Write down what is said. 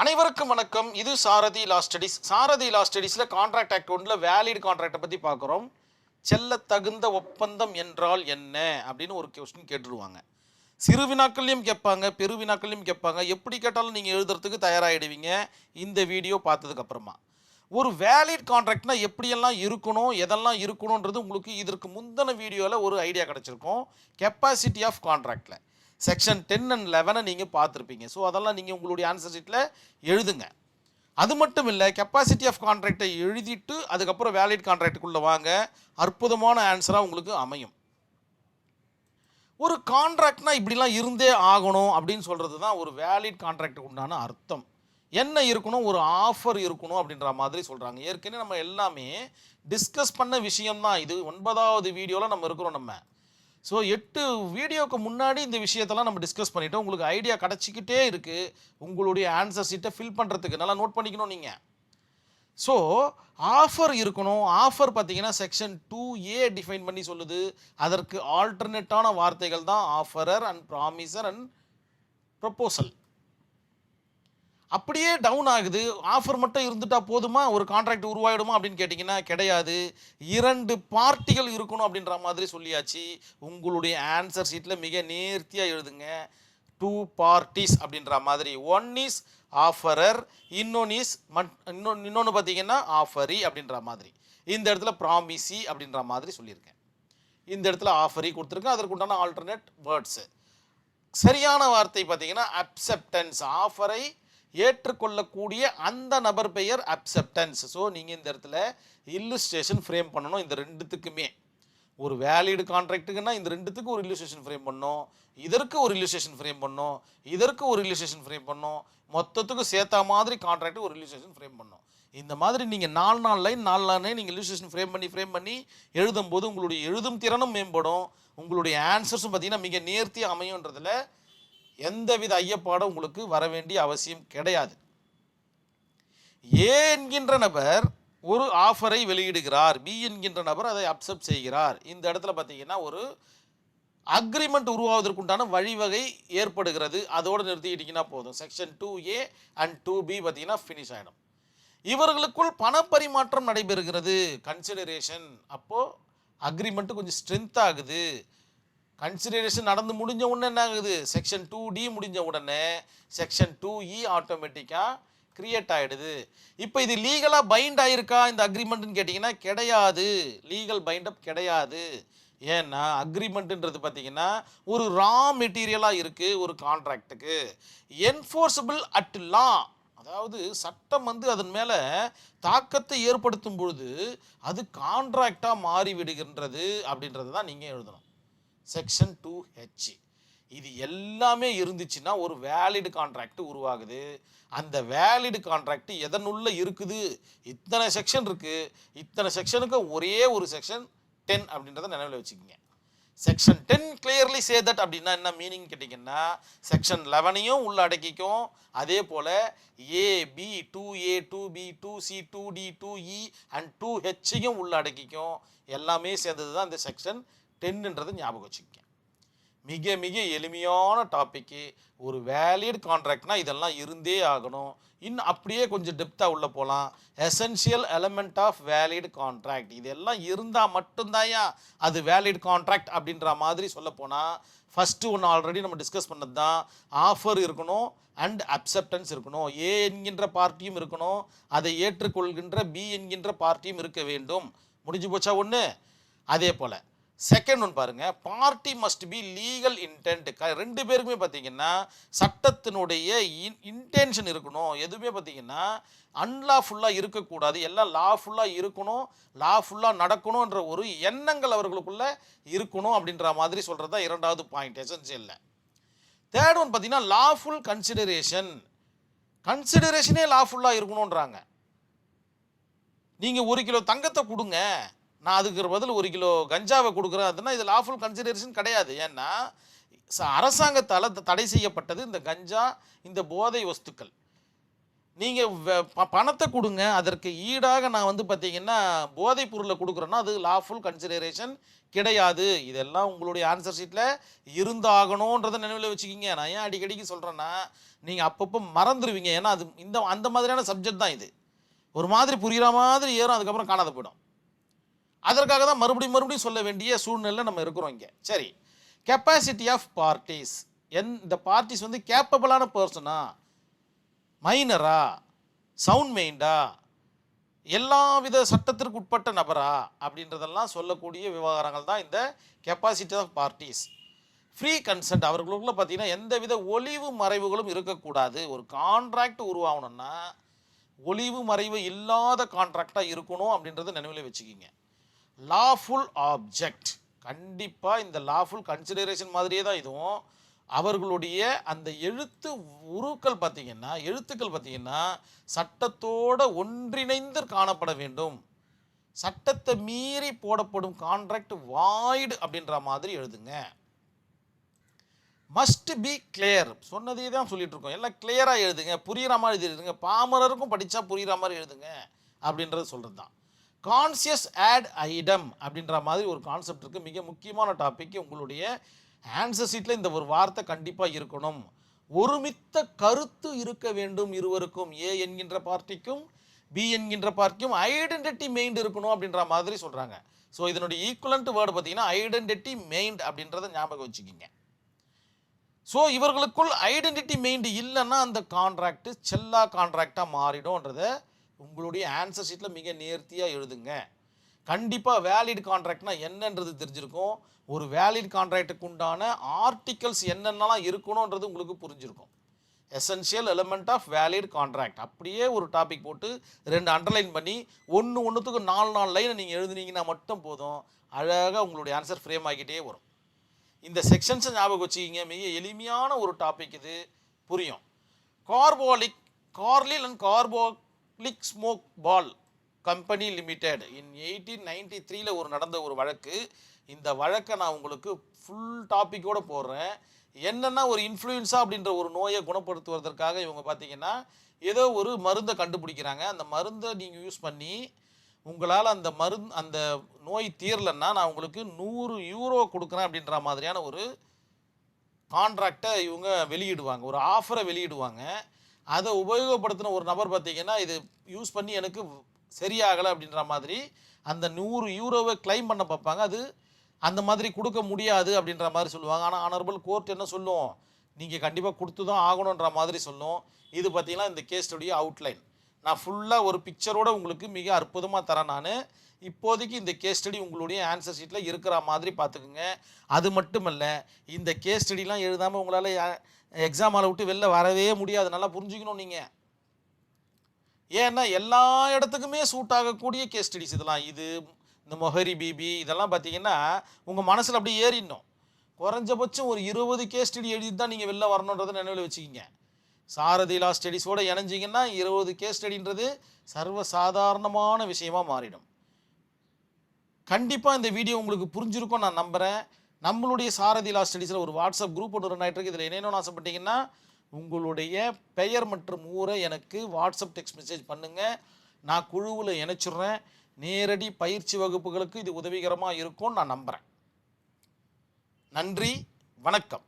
அனைவருக்கும் வணக்கம். இது சாரதி லா ஸ்டடீஸ். சாரதி லா ஸ்டடீஸில் கான்ட்ராக்ட் ஆக்ட் ஒன்றில் வேலிட் கான்ட்ராக்டை பற்றி பார்க்குறோம். செல்ல தகுந்த ஒப்பந்தம் என்றால் என்ன அப்படின்னு ஒரு கொஸ்டின் கேட்டுருவாங்க. சிறு வினாக்கள்லையும் கேட்பாங்க, பெரு வினாக்கள்லையும் கேட்பாங்க. எப்படி கேட்டாலும் நீங்கள் எழுதுறதுக்கு தயாராகிடுவீங்க இந்த வீடியோ பார்த்ததுக்கப்புறமா. ஒரு வேலிட் கான்ட்ராக்ட்னா எப்படியெல்லாம் இருக்கணும், எதெல்லாம் இருக்கணுன்றது உங்களுக்கு இதற்கு முந்தின வீடியோவில் ஒரு ஐடியா கிடச்சிருக்கும். கெப்பாசிட்டி ஆஃப் கான்ட்ராக்டில் செக்ஷன் 10 and 11 நீங்கள் பார்த்துருப்பீங்க. ஸோ அதெல்லாம் நீங்கள் உங்களுடைய ஆன்சர் ஷீட்டில் எழுதுங்க. அது மட்டும் இல்லை, கெப்பாசிட்டி ஆஃப் கான்ட்ராக்டை எழுதிட்டு அதுக்கப்புறம் வேலிட் கான்ட்ராக்டுக்குள்ளே வாங்க. அற்புதமான ஆன்சராக உங்களுக்கு அமையும். ஒரு கான்ட்ராக்ட்னா இப்படிலாம் இருந்தே ஆகணும் அப்படின்னு சொல்கிறது தான் ஒரு வேலிட் கான்ட்ராக்டுக்கு உண்டான அர்த்தம். என்ன இருக்கணும், ஒரு ஆஃபர் இருக்கணும் அப்படின்ற மாதிரி சொல்கிறாங்க. ஏற்கனவே நம்ம எல்லாமே டிஸ்கஸ் பண்ண விஷயம்தான். இது 9வது வீடியோவில் நம்ம இருக்கிறோம். நம்ம ஸோ 8 வீடியோவுக்கு முன்னாடி இந்த விஷயத்தெல்லாம் நம்ம டிஸ்கஸ் பண்ணிவிட்டோம். உங்களுக்கு ஐடியா கிடச்சிக்கிட்டே இருக்குது உங்களுடைய ஆன்சர் ஷீட்டை ஃபில் பண்ணுறதுக்கு. நல்லா நோட் பண்ணிக்கணும் நீங்கள். ஸோ ஆஃபர் இருக்கணும். ஆஃபர் பார்த்தீங்கன்னா செக்ஷன் 2A டிஃபைன் பண்ணி சொல்லுது. அதற்கு ஆல்டர்னேட்டான வார்த்தைகள் தான் ஆஃபரர் அண்ட் ப்ராமிசர் அண்ட் ப்ரொப்போசல். அப்படியே டவுன் ஆகுது. ஆஃபர் மட்டும் இருந்துட்டா போதுமா, ஒரு கான்ட்ராக்ட் உருவாயிடுமா அப்படின்னு கேட்டிங்கன்னா கிடையாது. 2 பார்ட்டிகள் இருக்கணும் அப்படின்ற மாதிரி சொல்லியாச்சு. உங்களுடைய ஆன்சர் ஷீட்டில் மிக நேர்த்தியாக எழுதுங்க. 2 பார்ட்டிஸ் அப்படின்ற மாதிரி. 1 இஸ் ஆஃபரர், இன்னொன்று பார்த்தீங்கன்னா ஆஃபரி அப்படின்ற மாதிரி. இந்த இடத்துல ப்ராமிசி அப்படின்ற மாதிரி சொல்லியிருக்கேன். இந்த இடத்துல ஆஃபரி கொடுத்துருக்கேன். அதற்கு உண்டான ஆல்டர்னேட் வேர்ட்ஸு. சரியான வார்த்தை பார்த்தீங்கன்னா அக்செப்டன்ஸ். ஆஃபரை ஏற்றுக்கொள்ளக்கூடிய அந்த நபர் பெயர் அக்செப்டன்ஸ். ஸோ நீங்கள் இந்த இடத்துல இல்லுஸ்ட்ரேஷன் ஃப்ரேம் பண்ணணும். இந்த ரெண்டுத்துக்குமே ஒரு வேலிடு கான்ட்ராக்ட்டுக்குன்னா இந்த ரெண்டுத்துக்கும் ஒரு இல்லுஸ்ட்ரேஷன் ஃப்ரேம் பண்ணணும். இதற்கு ஒரு இல்லுஸ்ட்ரேஷன் ஃப்ரேம் பண்ணணும். இதற்கு ஒரு இல்லுஸ்ட்ரேஷன் ஃப்ரேம் பண்ணணும். மொத்தத்துக்கும் சேர்த்தா மாதிரி கான்ட்ராக்ட் ஒரு இல்லுஸ்ட்ரேஷன் ஃப்ரேம் பண்ணணும். இந்த மாதிரி நீங்கள் 4 லைன் நீங்கள் இல்லுஸ்ட்ரேஷன் ஃப்ரேம் பண்ணி எழுதும்போது உங்களுடைய எழுதும் திறனும் மேம்படும். உங்களுடைய ஆன்சர்ஸும் பார்த்தீங்கன்னா மிக நேர்த்தியாக அமையுன்றதுல எந்தவித ஐயப்பாடும் உங்களுக்கு வர வேண்டிய அவசியம் கிடையாது. ஏ என்கின்ற நபர் ஒரு ஆஃபரை வெளியிடுகிறார், பி என்கின்ற நபர் அதை அக்செப்ட் செய்கிறார். இந்த இடத்துல பார்த்தீங்கன்னா ஒரு அக்ரிமெண்ட் உருவாவதற்குண்டான வழிவகை ஏற்படுகிறது. அதோடு நிறுத்திக்கிட்டிங்கன்னா போதும். செக்ஷன் 2A அண்ட் 2B பார்த்தீங்கன்னா ஃபினிஷ் ஆகிடும். இவர்களுக்குள் பணப்பரிமாற்றம் நடைபெறுகிறது, கன்சிடரேஷன். அப்போது அக்ரிமெண்ட்டு கொஞ்சம் ஸ்ட்ரென்த் ஆகுது. கன்சிடரேஷன் நடந்து முடிஞ்ச உடனே என்ன ஆகுது, செக்ஷன் 2D முடிஞ்ச உடனே செக்ஷன் 2E ஆட்டோமேட்டிக்காக கிரியேட் ஆகிடுது. இப்போ இது லீகலாக பைண்ட் ஆகிருக்கா இந்த அக்ரிமெண்ட்டுன்னு கேட்டிங்கன்னா கிடையாது. லீகல் பைண்டப் கிடையாது. ஏன்னா அக்ரிமெண்ட்டுன்றது பார்த்தீங்கன்னா ஒரு ரா மெட்டீரியலாக இருக்குது ஒரு கான்ட்ராக்டுக்கு. என்ஃபோர்ஸபிள் அட் லா, அதாவது சட்டம் அதன் மேலே தாக்கத்தை ஏற்படுத்தும் பொழுது அது கான்ட்ராக்டாக மாறிவிடுகின்றது அப்படின்றது தான் நீங்கள் எழுதணும். செக்ஷன் 2H இது எல்லாமே இருந்துச்சுன்னா ஒரு வேலிடு கான்ட்ராக்ட் உருவாகுது. அந்த வேலிடு கான்ட்ராக்ட் எதனுள்ள இருக்குது, இத்தனை செக்ஷன் இருக்குது. இத்தனை செக்ஷனுக்கு ஒரே ஒரு செக்ஷன் 10 அப்படின்றத நினைவில் வச்சுக்கோங்க. செக்ஷன் 10 கிளியர்லி சே தட் அப்படின்னா என்ன மீனிங் கேட்டிங்கன்னா செக்ஷன் 11ஐயும் உள்ள அடக்கிக்கும். அதே போல் AB 2A 2B 2C 2D 2E and 2Hஐயும் உள்ள அடக்கிக்கும். எல்லாமே சேர்ந்தது தான் இந்த செக்ஷன் 10ன்றது ஞாபகம் வச்சுக்கோங்க. மிக மிக எளிமையான டாப்பிக்கு. ஒரு வேலிட் கான்ட்ராக்ட்னா இதெல்லாம் இருந்தே ஆகணும். இன்னும் அப்படியே கொஞ்சம் டெப்த்தாக உள்ள போகலாம். Essential element of valid contract இதெல்லாம் இருந்தால் மட்டும்தாயா அது வேலிட் கான்ட்ராக்ட் அப்படின்ற மாதிரி சொல்ல போனால் ஃபஸ்ட்டு ஒன்று ஆல்ரெடி நம்ம டிஸ்கஸ் பண்ணது தான். ஆஃபர் இருக்கணும் அண்ட் அக்செப்டன்ஸ் இருக்கணும். ஏ என்கின்ற பார்ட்டியும் இருக்கணும், அதை ஏற்றுக்கொள்கின்ற பி என்கின்ற பார்ட்டியும் இருக்க வேண்டும். முடிஞ்சு போச்சா ஒன்று. அதே போல் செகண்ட் ஒன்று பாருங்கள், party must be legal intend. 2 பேருக்குமே பார்த்தீங்கன்னா சட்டத்தினுடைய இன்டென்ஷன் இருக்கணும். எதுவுமே பார்த்தீங்கன்னா அன்லாஃபுல்லாக இருக்கக்கூடாது, எல்லாம் லாஃபுல்லாக இருக்கணும், லாஃபுல்லாக நடக்கணுன்ற ஒரு எண்ணங்கள் அவர்களுக்குள்ளே இருக்கணும் அப்படின்ற மாதிரி சொல்கிறது தான் 2வது பாயிண்ட் எசென்ஷியலில். தேர்ட் ஒன் பார்த்தீங்கன்னா லாஃபுல் கன்சிடரேஷன். கன்சிடரேஷனே லாஃபுல்லாக இருக்கணுன்றாங்க. நீங்கள் 1 கிலோ தங்கத்தை கொடுங்க, நான் அதுக்கு பதில் 1 கிலோ கஞ்சாவை கொடுக்குறேன் அதுனா இது லாஃபுல் கன்சிடரேஷன் கிடையாது. ஏன்னா அரசாங்கத்தால் தடை செய்யப்பட்டது இந்த கஞ்சா, இந்த போதை வஸ்துக்கள். நீங்கள் பணத்தை கொடுங்க, அதற்கு ஈடாக நான் வந்து பார்த்தீங்கன்னா போதைப் பொருளை கொடுக்குறேன்னா அது லாஃபுல் கன்சிடரேஷன் கிடையாது. இதெல்லாம் உங்களுடைய ஆன்சர் ஷீட்டில் இருந்தாகணுன்றதை நினைவில் வச்சுக்கிங்க. நான் ஏன் அடிக்கடிக்கு சொல்கிறேன்னா நீங்கள் அப்பப்போ மறந்துடுவீங்க. ஏன்னா அது அந்த மாதிரியான சப்ஜெக்ட் தான் இது. ஒரு மாதிரி புரிகிற மாதிரி ஏறும், அதுக்கப்புறம் காணாத போயிடும். அதற்காக தான் மறுபடியும் சொல்ல வேண்டிய சூழ்நிலை நம்ம இருக்கிறோம் இங்கே. சரி, கெப்பாசிட்டி ஆஃப் பார்ட்டிஸ். இந்த பார்ட்டிஸ் வந்து கேப்பபிளான பர்சனா, மைனரா, சவுண்ட் மைண்டா, எல்லா வித சட்டத்திற்கு உட்பட்ட நபரா அப்படின்றதெல்லாம் சொல்லக்கூடிய விவகாரங்கள் தான் இந்த capacity of parties. Free consent, அவர்களுக்குள்ள பார்த்தீங்கன்னா எந்த வித ஒளிவு மறைவுகளும் இருக்கக்கூடாது. ஒரு கான்ட்ராக்ட் உருவாகணும்னா ஒளிவு மறைவு இல்லாத கான்ட்ராக்டாக இருக்கணும் அப்படின்றத நினைவில் வச்சுக்கிங்க. லாஃபுல் ஆப்ஜெக்ட், கண்டிப்பாக இந்த லாஃபுல் கன்சிடரேஷன் மாதிரியே தான் இதுவும். அவர்களுடைய அந்த எழுத்துக்கள் பார்த்தீங்கன்னா சட்டத்தோட ஒன்றிணைந்து காணப்பட வேண்டும். சட்டத்தை மீறி போடப்படும் கான்ட்ராக்ட் வாய்டு அப்படின்ற மாதிரி எழுதுங்க. மஸ்ட் பி கிளியர், சொன்னதே தான் சொல்லிட்டு இருக்கோம். எல்லாம் கிளியராக எழுதுங்க, புரிகிற மாதிரி எழுதுங்க. பாமரருக்கும் படித்தா புரிகிற மாதிரி எழுதுங்க அப்படின்றது சொல்கிறது தான். கான்சியஸ் ஆட் ஐடம் அப்படின்ற மாதிரி ஒரு கான்செப்ட் இருக்குது. மிக முக்கியமான டாபிக். உங்களுடைய ஆன்சர் ஷீட்டில் இந்த ஒரு வார்த்தை கண்டிப்பாக இருக்கணும். ஒருமித்த கருத்து இருக்க வேண்டும் இருவருக்கும், ஏ என்கின்ற பார்ட்டிக்கும் பி என்கின்ற பார்ட்டிக்கும் ஐடென்டிட்டி மெயின்ட் இருக்கணும் அப்படின்ற மாதிரி சொல்கிறாங்க. ஸோ இதனுடைய ஈக்குவலண்ட் வேர்டு பார்த்தீங்கன்னா ஐடென்டிட்டி மெயின்ட் அப்படின்றத ஞாபகம் வச்சுக்கிங்க. ஸோ இவர்களுக்குள் ஐடென்டிட்டி மெயின்ட் இல்லைன்னா அந்த கான்ட்ராக்ட் செல்லா கான்ட்ராக்டாக மாறிடும்ன்றதை உங்களுடைய ஆன்சர் ஷீட்டில் மிக நேர்த்தியாக எழுதுங்க. கண்டிப்பாக வேலிட் கான்ட்ராக்ட்னா என்னன்றது தெரிஞ்சிருக்கும். ஒரு வேலிட் கான்ட்ராக்டுக்கு உண்டான ஆர்டிகல்ஸ் என்னென்னலாம் இருக்கணுன்றது உங்களுக்கு புரிஞ்சிருக்கும். Essential element of valid contract அப்படியே ஒரு டாபிக் போட்டு 2 அண்டர்லைன் பண்ணி ஒன்றுத்துக்கு 4 லைனை நீங்கள் எழுதுனீங்கன்னா மட்டும் போதும். அழகாக உங்களுடைய ஆன்சர் ஃப்ரேம் ஆகிட்டே வரும். இந்த செக்ஷன்ஸை ஞாபகம் வச்சுக்கிங்க. மிக எளிமையான ஒரு டாபிக் இது, புரியும். Carlill and Carbolic Smoke Ball Company Limited in 1893 ஒரு நடந்த ஒரு வழக்கு. இந்த வழக்கை நான் உங்களுக்கு ஃபுல் டாப்பிக்கோடு போடுறேன். என்னென்னா ஒரு இன்ஃப்ளூயன்ஸா அப்படின்ற ஒரு நோயை குணப்படுத்துவதற்காக இவங்க பார்த்தீங்கன்னா ஏதோ ஒரு மருந்தை கண்டுபிடிக்கிறாங்க. அந்த மருந்தை நீங்கள் யூஸ் பண்ணி உங்களால் அந்த நோய் தீரலைன்னா நான் உங்களுக்கு 100 யூரோ கொடுக்குறேன் அப்படின்ற மாதிரியான ஒரு கான்ட்ராக்டை இவங்க வெளியிடுவாங்க, ஒரு ஆஃபரை வெளியிடுவாங்க. அதை உபயோகப்படுத்தின ஒரு நபர் பார்த்தீங்கன்னா இது யூஸ் பண்ணி எனக்கு சரியாகலை அப்படின்ற மாதிரி அந்த 100 யூரோவை கிளைம் பண்ண பார்ப்பாங்க. அது அந்த மாதிரி கொடுக்க முடியாது அப்படின்ற மாதிரி சொல்லுவாங்க. ஆனால் ஆனரபிள் கோர்ட் என்ன சொல்லும், நீங்கள் கண்டிப்பாக கொடுத்து தான் ஆகணுன்ற மாதிரி சொல்லும். இது பார்த்தீங்கன்னா இந்த கேஸ் ஸ்டடிய அவுட்லைன் நான் ஃபுல்லாக ஒரு பிக்சரோடு உங்களுக்கு மிக அற்புதமாக தரேன். நான் இப்போதைக்கு இந்த கேஸ் ஸ்டடி உங்களுடைய ஆன்சர் ஷீட்டில் இருக்கிற மாதிரி பார்த்துக்குங்க. அது மட்டும் இல்லை, இந்த கேஸ் ஸ்டடிலாம் எழுதாமல் உங்களால் எக்ஸாம் ஹாலை விட்டு வெளில வரவே முடியாது. நல்லா புரிஞ்சுக்கணும் நீங்கள். ஏன்னா எல்லா இடத்துக்குமே சூட் ஆகக்கூடிய கேஸ் ஸ்டடிஸ் இதெல்லாம். இது இந்த மொஹரி பிபி இதெல்லாம் பார்த்தீங்கன்னா உங்கள் மனசில் அப்படியே ஏறிடணும். குறைஞ்சபட்சம் ஒரு 20 கேஸ் ஸ்டடி எழுதி தான் நீங்கள் வெளில வரணுன்றதை நினைவில் வச்சுக்கிங்க. சாரதி லா ஸ்டடிஸோடு இணைஞ்சிங்கன்னா 20 கேஸ் ஸ்டடின்றது சர்வசாதாரணமான விஷயமாக மாறிடும். கண்டிப்பாக இந்த வீடியோ உங்களுக்கு புரிஞ்சிருக்கும் நான் நம்புகிறேன். நம்மளுடைய சாரதி லா ஸ்டடிஸில் ஒரு வாட்ஸ்அப் குரூப் ஒன்று ரன் ஆகிட்டு இருக்கு. இதில் என்னென்னு ஆசைப்பட்டீங்கன்னா உங்களுடைய பெயர் மற்றும் ஊரை எனக்கு வாட்ஸ்அப் டெக்ஸ்ட் மெசேஜ் பண்ணுங்கள். நான் குழுவில் இணைச்சிடுறேன். நேரடி பயிற்சி வகுப்புகளுக்கு இது உதவிகரமாக இருக்கும்னு நான் நம்புகிறேன். நன்றி, வணக்கம்.